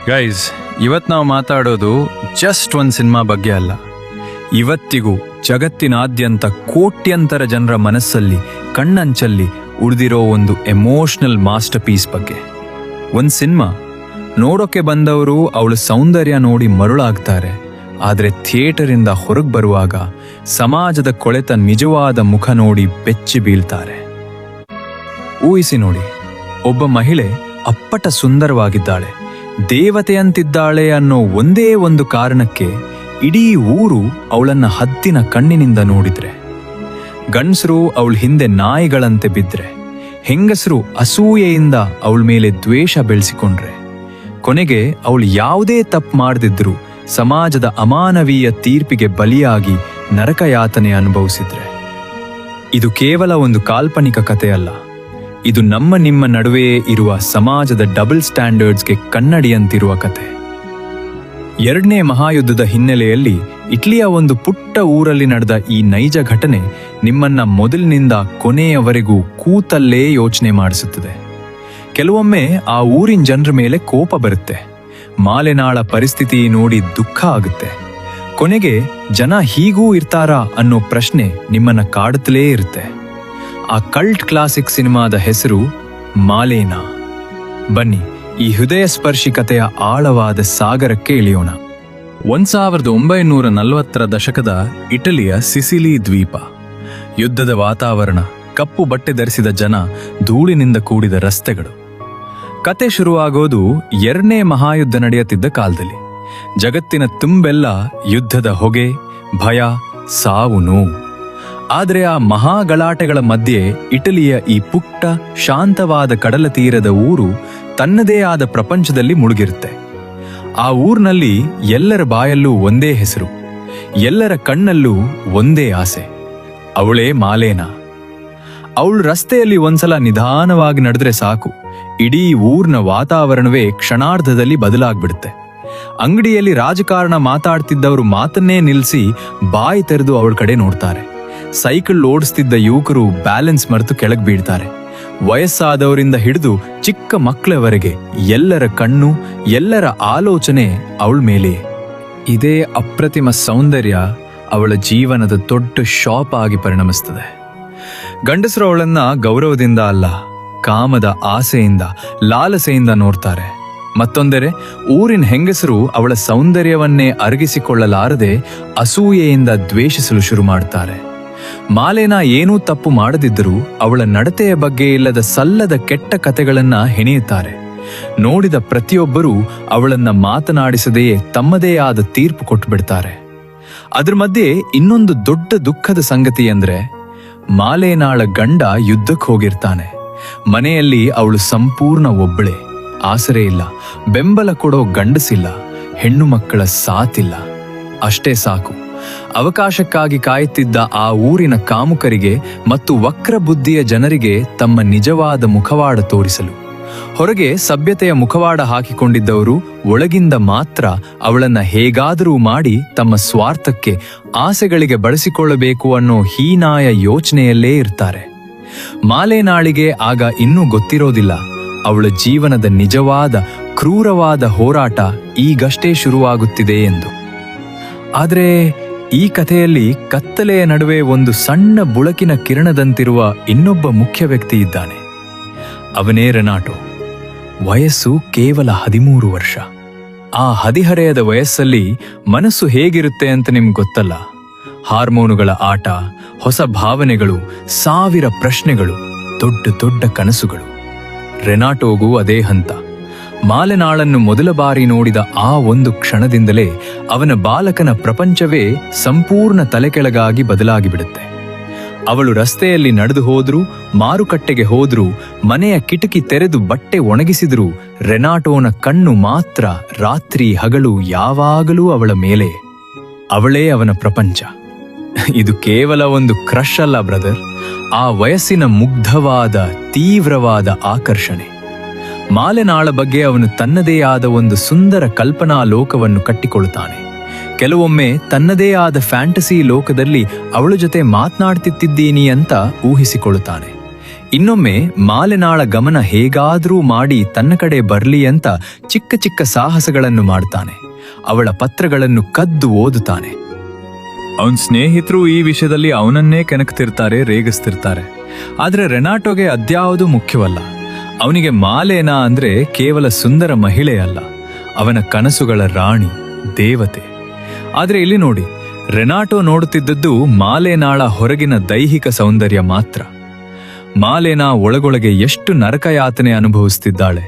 Guys, ಇವತ್ತು ನಾವು ಮಾತಾಡೋದು ಜಸ್ಟ್ ಒಂದು ಸಿನಿಮಾ ಬಗ್ಗೆ ಅಲ್ಲ. ಇವತ್ತಿಗೂ ಜಗತ್ತಿನಾದ್ಯಂತ ಕೋಟ್ಯಂತರ ಜನರ ಮನಸ್ಸಲ್ಲಿ ಕಣ್ಣಂಚಲ್ಲಿ ಉಳಿದಿರೋ ಒಂದು ಎಮೋಷನಲ್ ಮಾಸ್ಟರ್ ಪೀಸ್ ಬಗ್ಗೆ. ಒಂದು ಸಿನಿಮಾ ನೋಡೋಕೆ ಬಂದವರು ಅವಳ ಸೌಂದರ್ಯ ನೋಡಿ ಮರುಳಾಗ್ತಾರೆ, ಆದರೆ ಥಿಯೇಟರಿಂದ ಹೊರಗೆ ಬರುವಾಗ ಸಮಾಜದ ಕೊಳೆತ ನಿಜವಾದ ಮುಖ ನೋಡಿ ಬೆಚ್ಚಿ ಬೀಳ್ತಾರೆ. ಊಹಿಸಿ ನೋಡಿ, ಒಬ್ಬ ಮಹಿಳೆ ಅಪ್ಪಟ ಸುಂದರವಾಗಿದ್ದಾಳೆ, ದೇವತೆಯಂತಿದ್ದಾಳೆ ಅನ್ನೋ ಒಂದೇ ಒಂದು ಕಾರಣಕ್ಕೆ ಇಡೀ ಊರು ಅವಳನ್ನ ಹದ್ದಿನ ಕಣ್ಣಿನಿಂದ ನೋಡಿದ್ರೆ, ಗಂಡಸರು ಅವಳ ಹಿಂದೆ ನಾಯಿಗಳಂತೆ ಬಿದ್ರೆ, ಹೆಂಗಸರು ಅಸೂಯೆಯಿಂದ ಅವಳ ಮೇಲೆ ದ್ವೇಷ ಬೆಳೆಸಿಕೊಂಡ್ರೆ, ಕೊನೆಗೆ ಅವಳು ಯಾವುದೇ ತಪ್ಪು ಮಾಡದಿದ್ರು ಸಮಾಜದ ಅಮಾನವೀಯ ತೀರ್ಪಿಗೆ ಬಲಿಯಾಗಿ ನರಕಯಾತನೆ ಅನುಭವಿಸಿದ್ರೆ, ಇದು ಕೇವಲ ಒಂದು ಕಾಲ್ಪನಿಕ ಕಥೆ ಅಲ್ಲ. ಇದು ನಮ್ಮ ನಿಮ್ಮ ನಡುವೆ ಇರುವ ಸಮಾಜದ ಡಬಲ್ ಸ್ಟ್ಯಾಂಡರ್ಡ್ಸ್ಗೆ ಕನ್ನಡಿಯಂತಿರುವ ಕತೆ. ಎರಡನೇ ಮಹಾಯುದ್ಧದ ಹಿನ್ನೆಲೆಯಲ್ಲಿ ಇಟ್ಲಿಯ ಒಂದು ಪುಟ್ಟ ಊರಲ್ಲಿ ನಡೆದ ಈ ನೈಜ ಘಟನೆ ನಿಮ್ಮನ್ನ ಮೊದಲಿನಿಂದ ಕೊನೆಯವರೆಗೂ ಕೂತಲ್ಲೇ ಯೋಚನೆ ಮಾಡಿಸುತ್ತದೆ. ಕೆಲವೊಮ್ಮೆ ಆ ಊರಿನ ಜನರ ಮೇಲೆ ಕೋಪ ಬರುತ್ತೆ, ಮಾಲೆನಾಳ ಪರಿಸ್ಥಿತಿ ನೋಡಿ ದುಃಖ ಆಗುತ್ತೆ, ಕೊನೆಗೆ ಜನ ಹೀಗೂ ಇರ್ತಾರಾ ಅನ್ನೋ ಪ್ರಶ್ನೆ ನಿಮ್ಮನ್ನ ಕಾಡುತ್ತಲೇ ಇರುತ್ತೆ. ಆ ಕಲ್ಟ್ ಕ್ಲಾಸಿಕ್ ಸಿನಿಮಾದ ಹೆಸರು ಮಾಲೇನಾ. ಬನ್ನಿ, ಈ ಹೃದಯ ಸ್ಪರ್ಶಿ ಕಥೆಯ ಆಳವಾದ ಸಾಗರಕ್ಕೆ ಇಳಿಯೋಣ. 1940ರ ದಶಕದ ಇಟಲಿಯ ಸಿಸಿಲಿ ದ್ವೀಪ. ಯುದ್ಧದ ವಾತಾವರಣ, ಕಪ್ಪು ಬಟ್ಟೆ ಧರಿಸಿದ ಜನ, ಧೂಳಿನಿಂದ ಕೂಡಿದ ರಸ್ತೆಗಳು. ಕತೆ ಶುರುವಾಗೋದು ಎರಡನೇ ಮಹಾಯುದ್ಧ ನಡೆಯುತ್ತಿದ್ದ ಕಾಲದಲ್ಲಿ. ಜಗತ್ತಿನ ತುಂಬೆಲ್ಲ ಯುದ್ಧದ ಹೊಗೆ, ಭಯ, ಸಾವು, ನೋವು. ಆದರೆ ಆ ಮಹಾಗಲಾಟೆಗಳ ಮಧ್ಯೆ ಇಟಲಿಯ ಈ ಪುಟ್ಟ ಶಾಂತವಾದ ಕಡಲ ತೀರದ ಊರು ತನ್ನದೇ ಆದ ಪ್ರಪಂಚದಲ್ಲಿ ಮುಳುಗಿರುತ್ತೆ. ಆ ಊರಿನಲ್ಲಿ ಎಲ್ಲರ ಬಾಯಲ್ಲೂ ಒಂದೇ ಹೆಸರು, ಎಲ್ಲರ ಕಣ್ಣಲ್ಲೂ ಒಂದೇ ಆಸೆ, ಅವಳೇ ಮಾಲೇನಾ. ಅವಳು ರಸ್ತೆಯಲ್ಲಿ ಒಂದ್ಸಲ ನಿಧಾನವಾಗಿ ನಡೆದ್ರೆ ಸಾಕು, ಇಡೀ ಊರಿನ ವಾತಾವರಣವೇ ಕ್ಷಣಾರ್ಧದಲ್ಲಿ ಬದಲಾಗ್ಬಿಡುತ್ತೆ. ಅಂಗಡಿಯಲ್ಲಿ ರಾಜಕಾರಣ ಮಾತಾಡ್ತಿದ್ದವರು ಮಾತನ್ನೇ ನಿಲ್ಲಿಸಿ ಬಾಯಿ ತೆರೆದು ಅವಳ ಕಡೆ ನೋಡ್ತಾರೆ. ಸೈಕಲ್ ಓಡಿಸ್ತಿದ್ದ ಯುವಕರು ಬ್ಯಾಲೆನ್ಸ್ ಮರೆತು ಕೆಳಗೆ ಬೀಳ್ತಾರೆ. ವಯಸ್ಸಾದವರಿಂದ ಹಿಡಿದು ಚಿಕ್ಕ ಮಕ್ಕಳವರೆಗೆ ಎಲ್ಲರ ಕಣ್ಣು, ಎಲ್ಲರ ಆಲೋಚನೆ ಅವಳ ಮೇಲೆ. ಇದೇ ಅಪ್ರತಿಮ ಸೌಂದರ್ಯ ಅವಳ ಜೀವನದ ದೊಡ್ಡ ಶಾಪ್ ಆಗಿ ಪರಿಣಮಿಸ್ತದೆ. ಗಂಡಸರು ಅವಳನ್ನ ಗೌರವದಿಂದ ಅಲ್ಲ, ಕಾಮದ ಆಸೆಯಿಂದ, ಲಾಲಸೆಯಿಂದ ನೋಡ್ತಾರೆ. ಮತ್ತೊಂದೆರೆ ಊರಿನ ಹೆಂಗಸರು ಅವಳ ಸೌಂದರ್ಯವನ್ನೇ ಅರಗಿಸಿಕೊಳ್ಳಲಾರದೆ ಅಸೂಯೆಯಿಂದ ದ್ವೇಷಿಸಲು ಶುರು ಮಾಡ್ತಾರೆ. ಮಾಲೇನಾ ಏನೂ ತಪ್ಪು ಮಾಡದಿದ್ದರೂ ಅವಳ ನಡತೆಯ ಬಗ್ಗೆ ಇಲ್ಲದ ಸಲ್ಲದ ಕೆಟ್ಟ ಕಥೆಗಳನ್ನ ಹೆಣೆಯುತ್ತಾರೆ. ನೋಡಿದ ಪ್ರತಿಯೊಬ್ಬರೂ ಅವಳನ್ನ ಮಾತನಾಡಿಸದೆಯೇ ತಮ್ಮದೇ ಆದ ತೀರ್ಪು ಕೊಟ್ಟುಬಿಡ್ತಾರೆ. ಅದ್ರ ಮಧ್ಯೆ ಇನ್ನೊಂದು ದೊಡ್ಡ ದುಃಖದ ಸಂಗತಿ ಅಂದ್ರೆ, ಮಾಲೇನಾಳ ಗಂಡ ಯುದ್ಧಕ್ಕೆ ಹೋಗಿರ್ತಾನೆ. ಮನೆಯಲ್ಲಿ ಅವಳು ಸಂಪೂರ್ಣ ಒಬ್ಬಳೆ, ಆಸರೆ ಇಲ್ಲ, ಬೆಂಬಲ ಕೊಡೋ ಗಂಡಸಿಲ್ಲ, ಹೆಣ್ಣು ಮಕ್ಕಳ ಸಾತಿಲ್ಲ. ಅಷ್ಟೇ ಸಾಕು, ಅವಕಾಶಕ್ಕಾಗಿ ಕಾಯುತ್ತಿದ್ದ ಆ ಊರಿನ ಕಾಮುಕರಿಗೆ ಮತ್ತು ವಕ್ರ ಬುದ್ಧಿಯ ಜನರಿಗೆ ತಮ್ಮ ನಿಜವಾದ ಮುಖವಾಡ ತೋರಿಸಲು. ಹೊರಗೆ ಸಭ್ಯತೆಯ ಮುಖವಾಡ ಹಾಕಿಕೊಂಡಿದ್ದವರು ಒಳಗಿಂದ ಮಾತ್ರ ಅವಳನ್ನ ಹೇಗಾದರೂ ಮಾಡಿ ತಮ್ಮ ಸ್ವಾರ್ಥಕ್ಕೆ, ಆಸೆಗಳಿಗೆ ಬಳಸಿಕೊಳ್ಳಬೇಕು ಅನ್ನೋ ಹೀನಾಯ ಯೋಚನೆಯಲ್ಲೇ ಇರ್ತಾರೆ. ಮಾಲೇನಾಳಿಗೆ ಆಗ ಇನ್ನೂ ಗೊತ್ತಿರೋದಿಲ್ಲ, ಅವಳ ಜೀವನದ ನಿಜವಾದ ಕ್ರೂರವಾದ ಹೋರಾಟ ಈಗಷ್ಟೇ ಶುರುವಾಗುತ್ತಿದೆ ಎಂದು. ಆದರೆ ಈ ಕಥೆಯಲ್ಲಿ ಕತ್ತಲೆಯ ನಡುವೆ ಒಂದು ಸಣ್ಣ ಬುಳಕಿನ ಕಿರಣದಂತಿರುವ ಇನ್ನೊಬ್ಬ ಮುಖ್ಯ ವ್ಯಕ್ತಿ ಇದ್ದಾನೆ. ಅವನೇ ರೆನಾಟೋ. ವಯಸ್ಸು ಕೇವಲ 13 ವರ್ಷ. ಆ ಹದಿಹರೆಯದ ವಯಸ್ಸಲ್ಲಿ ಮನಸ್ಸು ಹೇಗಿರುತ್ತೆ ಅಂತ ನಿಮ್ಗೆ ಗೊತ್ತಲ್ಲ. ಹಾರ್ಮೋನುಗಳ ಆಟ, ಹೊಸ ಭಾವನೆಗಳು, ಸಾವಿರ ಪ್ರಶ್ನೆಗಳು, ದೊಡ್ಡ ದೊಡ್ಡ ಕನಸುಗಳು. ರೆನಾಟೋಗೂ ಅದೇ ಹಂತ. ಮಾಲೆನಾಳನ್ನು ಮೊದಲ ಬಾರಿ ನೋಡಿದ ಆ ಒಂದು ಕ್ಷಣದಿಂದಲೇ ಅವನ ಬಾಲಕನ ಪ್ರಪಂಚವೇ ಸಂಪೂರ್ಣ ತಲೆಕೆಳಗಾಗಿ ಬದಲಾಗಿಬಿಡುತ್ತೆ. ಅವಳು ರಸ್ತೆಯಲ್ಲಿ ನಡೆದು ಹೋದ್ರೂ, ಮಾರುಕಟ್ಟೆಗೆ ಹೋದ್ರೂ, ಮನೆಯ ಕಿಟಕಿ ತೆರೆದು ಬಟ್ಟೆ ಒಣಗಿಸಿದ್ರೂ ರೆನಾಟೋನ ಕಣ್ಣು ಮಾತ್ರ ರಾತ್ರಿ ಹಗಲು ಯಾವಾಗಲೂ ಅವಳ ಮೇಲೆ. ಅವಳೇ ಅವನ ಪ್ರಪಂಚ. ಇದು ಕೇವಲ ಒಂದು ಕ್ರಶ್ ಅಲ್ಲ ಬ್ರದರ್, ಆ ವಯಸ್ಸಿನ ಮುಗ್ಧವಾದ, ತೀವ್ರವಾದ ಆಕರ್ಷಣೆ. ಮಾಲೆನಾಳ ಬಗ್ಗೆ ಅವನು ತನ್ನದೇ ಆದ ಒಂದು ಸುಂದರ ಕಲ್ಪನಾ ಲೋಕವನ್ನು ಕಟ್ಟಿಕೊಳ್ಳುತ್ತಾನೆ. ಕೆಲವೊಮ್ಮೆ ತನ್ನದೇ ಆದ ಫ್ಯಾಂಟಸಿ ಲೋಕದಲ್ಲಿ ಅವಳ ಜೊತೆ ಮಾತನಾಡ್ತಿದ್ದೀನಿ ಅಂತ ಊಹಿಸಿಕೊಳ್ಳುತ್ತಾನೆ. ಇನ್ನೊಮ್ಮೆ ಮಾಲೆನಾಳ ಗಮನ ಹೇಗಾದ್ರೂ ಮಾಡಿ ತನ್ನ ಕಡೆ ಬರ್ಲಿ ಅಂತ ಚಿಕ್ಕ ಚಿಕ್ಕ ಸಾಹಸಗಳನ್ನು ಮಾಡ್ತಾನೆ. ಅವಳ ಪತ್ರಗಳನ್ನು ಕದ್ದು ಓದುತ್ತಾನೆ. ಅವನ ಸ್ನೇಹಿತರು ಈ ವಿಷಯದಲ್ಲಿ ಅವನನ್ನೇ ಕೆಣಕ್ತಿರ್ತಾರೆ, ರೇಗಿಸ್ತಿರ್ತಾರೆ. ಆದ್ರೆ ರೆನಾಟೋಗೆ ಅದ್ಯಾವುದೂ ಮುಖ್ಯವಲ್ಲ. ಅವನಿಗೆ ಮಾಲೇನಾ ಅಂದ್ರೆ ಕೇವಲ ಸುಂದರ ಮಹಿಳೆ ಅಲ್ಲ, ಅವನ ಕನಸುಗಳ ರಾಣಿ, ದೇವತೆ. ಆದ್ರೆ ಇಲ್ಲಿ ನೋಡಿ, ರೆನಾಟೋ ನೋಡುತ್ತಿದ್ದದ್ದು ಮಾಲೇನಾಳ ಹೊರಗಿನ ದೈಹಿಕ ಸೌಂದರ್ಯ ಮಾತ್ರ. ಮಾಲೇನಾ ಒಳಗೊಳಗೆ ಎಷ್ಟು ನರಕಯಾತನೆ ಅನುಭವಿಸುತ್ತಿದ್ದಾಳೆ,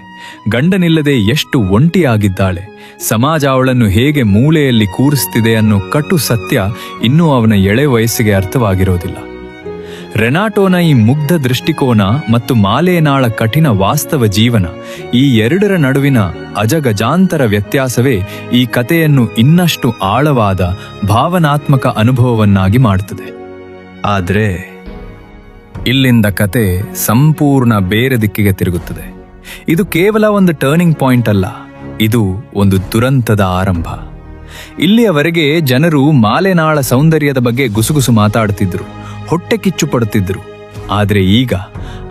ಗಂಡನಿಲ್ಲದೆ ಎಷ್ಟು ಒಂಟಿಯಾಗಿದ್ದಾಳೆ, ಸಮಾಜ ಅವಳನ್ನು ಹೇಗೆ ಮೂಲೆಯಲ್ಲಿ ಕೂರಿಸ್ತಿದೆ ಅನ್ನೋ ಕಟು ಸತ್ಯ ಇನ್ನೂ ಅವನ ಎಳೆ ವಯಸ್ಸಿಗೆ ಅರ್ಥವಾಗಿರೋದಿಲ್ಲ. ರೆನಾಟೋನ ಈ ಮುಗ್ಧ ದೃಷ್ಟಿಕೋನ ಮತ್ತು ಮಾಲೇನಾಳ ಕಠಿಣ ವಾಸ್ತವ ಜೀವನ, ಈ ಎರಡರ ನಡುವಿನ ಅಜಗಜಾಂತರ ವ್ಯತ್ಯಾಸವೇ ಈ ಕಥೆಯನ್ನು ಇನ್ನಷ್ಟು ಆಳವಾದ ಭಾವನಾತ್ಮಕ ಅನುಭವವನ್ನಾಗಿ ಮಾಡುತ್ತದೆ. ಆದರೆ ಇಲ್ಲಿಂದ ಕತೆ ಸಂಪೂರ್ಣ ಬೇರೆ ದಿಕ್ಕಿಗೆ ತಿರುಗುತ್ತದೆ. ಇದು ಕೇವಲ ಒಂದು ಟರ್ನಿಂಗ್ ಪಾಯಿಂಟ್ ಅಲ್ಲ, ಇದು ಒಂದು ದುರಂತದ ಆರಂಭ. ಇಲ್ಲಿಯವರೆಗೆ ಜನರು ಮಾಲೆನಾಳ ಸೌಂದರ್ಯದ ಬಗ್ಗೆ ಗುಸುಗುಸು ಮಾತಾಡುತ್ತಿದ್ದರು, ಹೊಟ್ಟೆ ಕಿಚ್ಚು ಪಡುತ್ತಿದ್ದರು. ಆದರೆ ಈಗ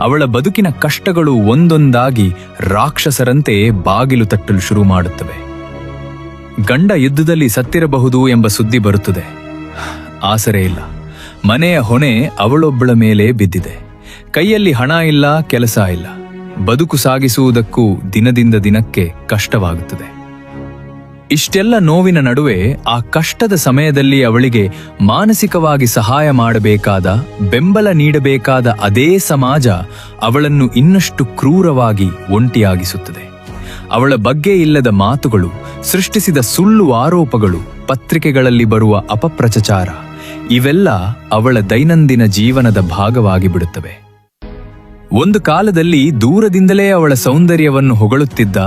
ಅವಳ ಬದುಕಿನ ಕಷ್ಟಗಳು ಒಂದೊಂದಾಗಿ ರಾಕ್ಷಸರಂತೆ ಬಾಗಿಲು ತಟ್ಟಲು ಶುರು ಮಾಡುತ್ತವೆ. ಗಂಡ ಯುದ್ಧದಲ್ಲಿ ಸತ್ತಿರಬಹುದು ಎಂಬ ಸುದ್ದಿ ಬರುತ್ತದೆ. ಆಸರೆ ಇಲ್ಲ, ಮನೆಯ ಹೊಣೆ ಅವಳೊಬ್ಬಳ ಮೇಲೆ ಬಿದ್ದಿದೆ. ಕೈಯಲ್ಲಿ ಹಣ ಇಲ್ಲ, ಕೆಲಸ ಇಲ್ಲ, ಬದುಕು ಸಾಗಿಸುವುದಕ್ಕೂ ದಿನದಿಂದ ದಿನಕ್ಕೆ ಕಷ್ಟವಾಗುತ್ತದೆ. ಇಷ್ಟೆಲ್ಲ ನೋವಿನ ನಡುವೆ ಆ ಕಷ್ಟದ ಸಮಯದಲ್ಲಿ ಅವಳಿಗೆ ಮಾನಸಿಕವಾಗಿ ಸಹಾಯ ಮಾಡಬೇಕಾದ, ಬೆಂಬಲ ನೀಡಬೇಕಾದ ಅದೇ ಸಮಾಜ ಅವಳನ್ನು ಇನ್ನಷ್ಟು ಕ್ರೂರವಾಗಿ ಒಂಟಿಯಾಗಿಸುತ್ತದೆ. ಅವಳ ಬಗ್ಗೆ ಇಲ್ಲದ ಮಾತುಗಳು, ಸೃಷ್ಟಿಸಿದ ಸುಳ್ಳು ಆರೋಪಗಳು, ಪತ್ರಿಕೆಗಳಲ್ಲಿ ಬರುವ ಅಪಪ್ರಚಾರ ಇವೆಲ್ಲ ಅವಳ ದೈನಂದಿನ ಜೀವನದ ಭಾಗವಾಗಿ ಬಿಡುತ್ತವೆ. ಒಂದು ಕಾಲದಲ್ಲಿ ದೂರದಿಂದಲೇ ಅವಳ ಸೌಂದರ್ಯವನ್ನು ಹೊಗಳುತ್ತಿದ್ದ,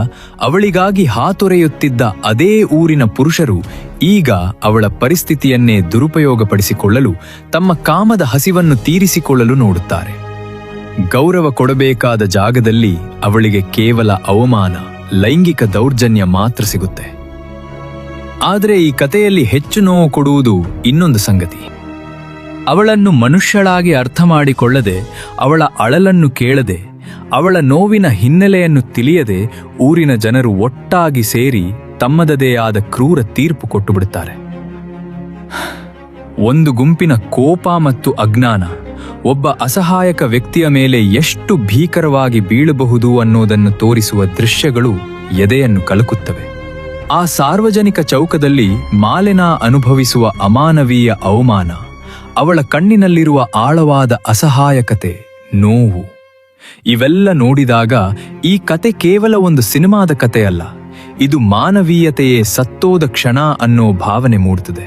ಅವಳಿಗಾಗಿ ಹಾತೊರೆಯುತ್ತಿದ್ದ ಅದೇ ಊರಿನ ಪುರುಷರು ಈಗ ಅವಳ ಪರಿಸ್ಥಿತಿಯನ್ನೇ ದುರುಪಯೋಗಪಡಿಸಿಕೊಳ್ಳಲು, ತಮ್ಮ ಕಾಮದ ಹಸಿವನ್ನು ತೀರಿಸಿಕೊಳ್ಳಲು ನೋಡುತ್ತಾರೆ. ಗೌರವ ಕೊಡಬೇಕಾದ ಜಾಗದಲ್ಲಿ ಅವಳಿಗೆ ಕೇವಲ ಅವಮಾನ, ಲೈಂಗಿಕ ದೌರ್ಜನ್ಯ ಮಾತ್ರ ಸಿಗುತ್ತೆ. ಆದರೆ ಈ ಕಥೆಯಲ್ಲಿ ಹೆಚ್ಚು ನೋವು ಕೊಡುವುದು ಇನ್ನೊಂದು ಸಂಗತಿ. ಅವಳನ್ನು ಮನುಷ್ಯಳಾಗಿ ಅರ್ಥ ಮಾಡಿಕೊಳ್ಳದೆ, ಅವಳ ಅಳಲನ್ನು ಕೇಳದೆ, ಅವಳ ನೋವಿನ ಹಿನ್ನೆಲೆಯನ್ನು ತಿಳಿಯದೆ ಊರಿನ ಜನರು ಒಟ್ಟಾಗಿ ಸೇರಿ ತಮ್ಮದದೇ ಆದ ಕ್ರೂರ ತೀರ್ಪು ಕೊಟ್ಟು ಬಿಡುತ್ತಾರೆ. ಒಂದು ಗುಂಪಿನ ಕೋಪ ಮತ್ತು ಅಜ್ಞಾನ ಒಬ್ಬ ಅಸಹಾಯಕ ವ್ಯಕ್ತಿಯ ಮೇಲೆ ಎಷ್ಟು ಭೀಕರವಾಗಿ ಬೀಳಬಹುದು ಅನ್ನೋದನ್ನು ತೋರಿಸುವ ದೃಶ್ಯಗಳು ಎದೆಯನ್ನು ಕಲಕುತ್ತವೆ. ಆ ಸಾರ್ವಜನಿಕ ಚೌಕದಲ್ಲಿ ಮಾಲೆನಾ ಅನುಭವಿಸುವ ಅಮಾನವೀಯ ಅವಮಾನ, ಅವಳ ಕಣ್ಣಿನಲ್ಲಿರುವ ಆಳವಾದ ಅಸಹಾಯಕತೆ, ನೋವು ಇವೆಲ್ಲ ನೋಡಿದಾಗ ಈ ಕತೆ ಕೇವಲ ಒಂದು ಸಿನಿಮಾದ ಕತೆ ಅಲ್ಲ, ಇದು ಮಾನವೀಯತೆಯೇ ಸತ್ತೋದ ಕ್ಷಣ ಅನ್ನೋ ಭಾವನೆ ಮೂಡುತ್ತದೆ.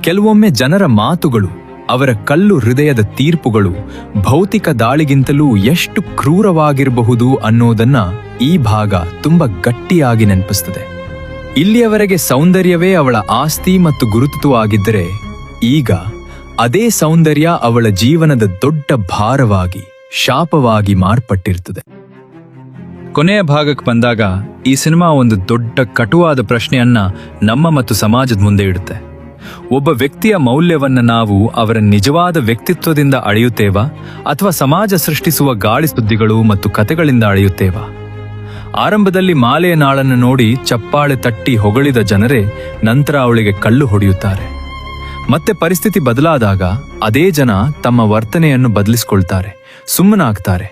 ಕೆಲವೊಮ್ಮೆ ಜನರ ಮಾತುಗಳು, ಅವರ ಕಲ್ಲು ಹೃದಯದ ತೀರ್ಪುಗಳು ಭೌತಿಕ ದಾಳಿಗಿಂತಲೂ ಎಷ್ಟು ಕ್ರೂರವಾಗಿರಬಹುದು ಅನ್ನೋದನ್ನ ಈ ಭಾಗ ತುಂಬಾ ಗಟ್ಟಿಯಾಗಿ ನೆನಪಿಸುತ್ತದೆ. ಇಲ್ಲಿಯವರೆಗೆ ಸೌಂದರ್ಯವೇ ಅವಳ ಆಸ್ತಿ ಮತ್ತು ಗುರುತುವಾಗಿದ್ದರೆ, ಈಗ ಅದೇ ಸೌಂದರ್ಯ ಅವಳ ಜೀವನದ ದೊಡ್ಡ ಭಾರವಾಗಿ, ಶಾಪವಾಗಿ ಮಾರ್ಪಟ್ಟಿರುತ್ತದೆ. ಕೊನೆಯ ಭಾಗಕ್ಕೆ ಬಂದಾಗ ಈ ಸಿನಿಮಾ ಒಂದು ದೊಡ್ಡ ಕಟುವಾದ ಪ್ರಶ್ನೆಯನ್ನ ನಮ್ಮ ಮತ್ತು ಸಮಾಜದ ಮುಂದೆ ಇಡುತ್ತೆ. ಒಬ್ಬ ವ್ಯಕ್ತಿಯ ಮೌಲ್ಯವನ್ನ ನಾವು ಅವರ ನಿಜವಾದ ವ್ಯಕ್ತಿತ್ವದಿಂದ ಅಳೆಯುತ್ತೇವಾ, ಅಥವಾ ಸಮಾಜ ಸೃಷ್ಟಿಸುವ ಗಾಳಿ ಸುದ್ದಿಗಳು ಮತ್ತು ಕತೆಗಳಿಂದ ಅಳೆಯುತ್ತೇವಾ? ಆರಂಭದಲ್ಲಿ ಮಾಲೆನಾಳನ್ನು ನೋಡಿ ಚಪ್ಪಾಳೆ ತಟ್ಟಿ ಹೊಗಳಿದ ಜನರೇ ನಂತರ ಅವಳಿಗೆ ಕಲ್ಲು ಹೊಡೆಯುತ್ತಾರೆ. ಮತ್ತೆ ಪರಿಸ್ಥಿತಿ ಬದಲಾದಾಗ ಅದೇ ಜನ ತಮ್ಮ ವರ್ತನೆಯನ್ನು ಬದಲಿಸಿಕೊಳ್ತಾರೆ, ಸುಮ್ಮನಾಗ್ತಾರೆ.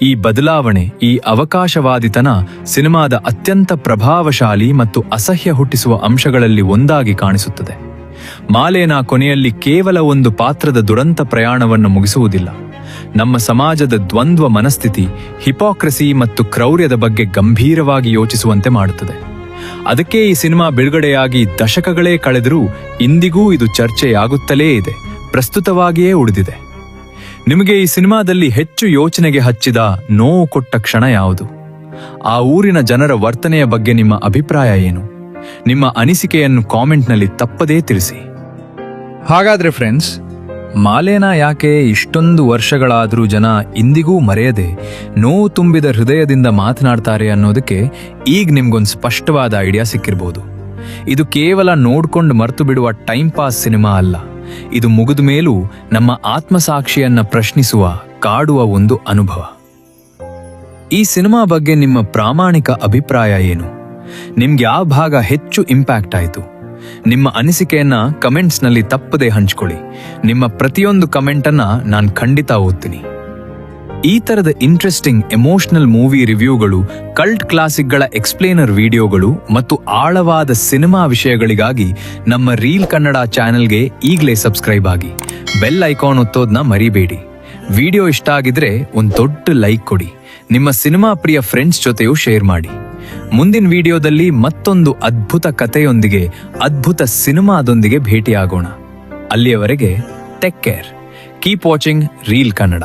ಈ ಬದಲಾವಣೆ, ಈ ಅವಕಾಶವಾದಿತನ ಸಿನಿಮಾದ ಅತ್ಯಂತ ಪ್ರಭಾವಶಾಲಿ ಮತ್ತು ಅಸಹ್ಯ ಹುಟ್ಟಿಸುವ ಅಂಶಗಳಲ್ಲಿ ಒಂದಾಗಿ ಕಾಣಿಸುತ್ತದೆ. ಮಾಲೇನಾ ಕೊನೆಯಲ್ಲಿ ಕೇವಲ ಒಂದು ಪಾತ್ರದ ದುರಂತ ಪ್ರಯಾಣವನ್ನು ಮುಗಿಸುವುದಿಲ್ಲ, ನಮ್ಮ ಸಮಾಜದ ದ್ವಂದ್ವ ಮನಸ್ಥಿತಿ, ಹಿಪೋಕ್ರಸಿ ಮತ್ತು ಕ್ರೌರ್ಯದ ಬಗ್ಗೆ ಗಂಭೀರವಾಗಿ ಯೋಚಿಸುವಂತೆ ಮಾಡುತ್ತದೆ. ಅದಕ್ಕೆ ಈ ಸಿನಿಮಾ ಬಿಡುಗಡೆಯಾಗಿ ದಶಕಗಳೇ ಕಳೆದರೂ ಇಂದಿಗೂ ಇದು ಚರ್ಚೆಯಾಗುತ್ತಲೇ ಇದೆ, ಪ್ರಸ್ತುತವಾಗಿಯೇ ಉಳಿದಿದೆ. ನಿಮಗೆ ಈ ಸಿನಿಮಾದಲ್ಲಿ ಹೆಚ್ಚು ಯೋಚನೆಗೆ ಹಚ್ಚಿದ, ನೋವು ಕೊಟ್ಟ ಕ್ಷಣ ಯಾವುದು? ಆ ಊರಿನ ಜನರ ವರ್ತನೆಯ ಬಗ್ಗೆ ನಿಮ್ಮ ಅಭಿಪ್ರಾಯ ಏನು? ನಿಮ್ಮ ಅನಿಸಿಕೆಯನ್ನು ಕಾಮೆಂಟ್ನಲ್ಲಿ ತಪ್ಪದೇ ತಿಳಿಸಿ. ಹಾಗಾದ್ರೆ ಫ್ರೆಂಡ್ಸ್, ಮಾಲೇನಾ ಯಾಕೆ ಇಷ್ಟೊಂದು ವರ್ಷಗಳಾದರೂ ಜನ ಇಂದಿಗೂ ಮರೆಯದೆ ನೋವು ತುಂಬಿದ ಹೃದಯದಿಂದ ಮಾತನಾಡ್ತಾರೆ ಅನ್ನೋದಕ್ಕೆ ಈಗ ನಿಮ್ಗೊಂದು ಸ್ಪಷ್ಟವಾದ ಐಡಿಯಾ ಸಿಕ್ಕಿರ್ಬೋದು. ಇದು ಕೇವಲ ನೋಡ್ಕೊಂಡು ಮರ್ತು ಬಿಡುವ ಟೈಮ್ ಪಾಸ್ ಸಿನಿಮಾ ಅಲ್ಲ. ಇದು ಮುಗಿದ ಮೇಲೂ ನಮ್ಮ ಆತ್ಮಸಾಕ್ಷಿಯನ್ನ ಪ್ರಶ್ನಿಸುವ, ಕಾಡುವ ಒಂದು ಅನುಭವ. ಈ ಸಿನಿಮಾ ಬಗ್ಗೆ ನಿಮ್ಮ ಪ್ರಾಮಾಣಿಕ ಅಭಿಪ್ರಾಯ ಏನು? ನಿಮ್ಗೆ ಯಾವ ಭಾಗ ಹೆಚ್ಚು ಇಂಪ್ಯಾಕ್ಟ್ ಆಯಿತು? ನಿಮ್ಮ ಅನಿಸಿಕೆಯನ್ನ ಕಮೆಂಟ್ಸ್ನಲ್ಲಿ ತಪ್ಪದೆ ಹಂಚ್ಕೊಳ್ಳಿ. ನಿಮ್ಮ ಪ್ರತಿಯೊಂದು ಕಮೆಂಟನ್ನ ನಾನು ಖಂಡಿತ ಓದ್ತೀನಿ. ಈ ತರದ ಇಂಟ್ರೆಸ್ಟಿಂಗ್ ಎಮೋಷನಲ್ ಮೂವಿ ರಿವ್ಯೂಗಳು, ಕಲ್ಟ್ ಕ್ಲಾಸಿಕ್ಗಳ ಎಕ್ಸ್ಪ್ಲೇನರ್ ವಿಡಿಯೋಗಳು ಮತ್ತು ಆಳವಾದ ಸಿನಿಮಾ ವಿಷಯಗಳಿಗಾಗಿ ನಮ್ಮ ರೀಲ್ ಕನ್ನಡ ಚಾನೆಲ್ಗೆ ಈಗಲೇ ಸಬ್ಸ್ಕ್ರೈಬ್ ಆಗಿ ಬೆಲ್ ಐಕಾನ್ ಒತ್ತೋದನ್ನ ಮರಿಬೇಡಿ. ವಿಡಿಯೋ ಇಷ್ಟ ಆಗಿದ್ರೆ ಒಂದು ದೊಡ್ಡ ಲೈಕ್ ಕೊಡಿ. ನಿಮ್ಮ ಸಿನಿಮಾ ಪ್ರಿಯ ಫ್ರೆಂಡ್ಸ್ ಜೊತೆಯೂ ಶೇರ್ ಮಾಡಿ. ಮುಂದಿನ ವಿಡಿಯೋದಲ್ಲಿ ಮತ್ತೊಂದು ಅದ್ಭುತ ಕಥೆಯೊಂದಿಗೆ, ಅದ್ಭುತ ಸಿನಿಮಾದೊಂದಿಗೆ ಭೇಟಿಯಾಗೋಣ. ಅಲ್ಲಿಯವರೆಗೆ take care. Keep watching reel Kannada.